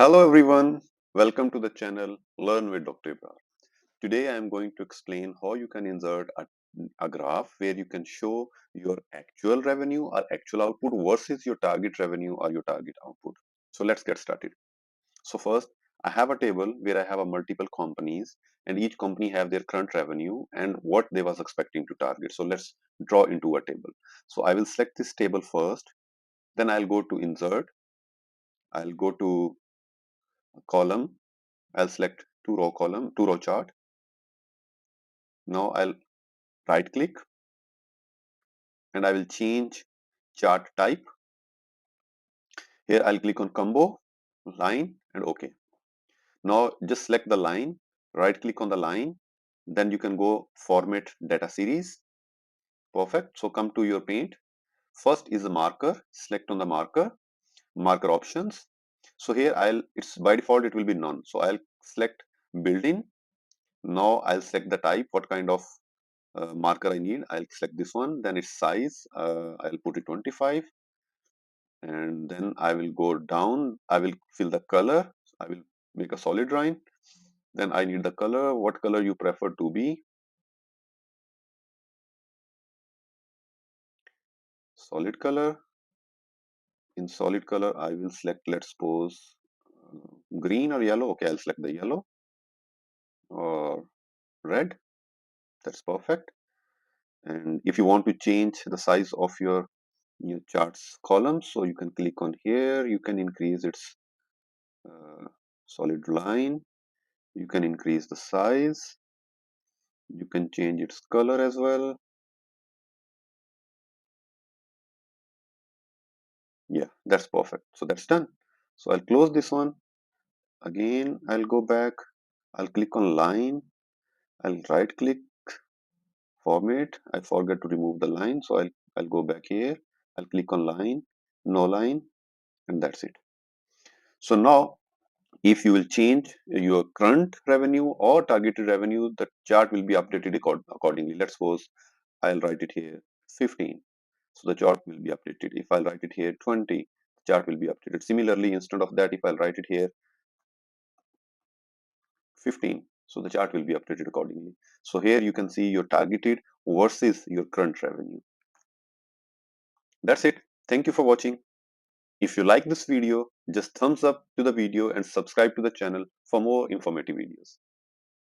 Hello everyone, welcome to the channel Learn with Dr. Ibrar. Today I am going to explain how you can insert a graph where you can show your actual revenue or actual output versus your target revenue or your target output. So let's get started. So first, I have a table where I have a multiple companies and each company have their current revenue and what they was expecting to target. So let's draw into a table. So I will select this table first, then I'll go to insert, I'll go to column, I'll select two row chart. Now I'll right click and I will change chart type. Here I'll click on combo, line and OK. Now just select the line, right click on the line, then you can go format data series. Perfect. So come to your paint. First is the marker, select on the marker options. So here it's by default it will be none. So I'll select built-in. Now I'll select the type, what kind of marker I need. I'll select this one, then its size, I'll put it 25, and then I will go down, I will fill the color, I will make a solid line, then I need the color, what color you prefer to be, solid color. In solid color I will select, let's suppose green or yellow. Okay, I'll select the yellow or red. That's perfect. And if you want to change the size of your charts columns, so you can click on here, you can increase its solid line, you can increase the size, you can change its color as well. Yeah, that's perfect. So that's done. So I'll close this one. Again, I'll go back, I'll click on line, I'll right click, format. I forgot to remove the line, so I'll go back here, I'll click on line, no line, and that's it. So now if you will change your current revenue or targeted revenue, the chart will be updated accordingly. Let's suppose I'll write it here 15. So the chart will be updated. If I'll write it here 20, the chart will be updated. Similarly, instead of that, if I'll write it here 15, so the chart will be updated accordingly. So here you can see your targeted versus your current revenue. That's it. Thank you for watching. If you like this video, just thumbs up to the video and subscribe to the channel for more informative videos.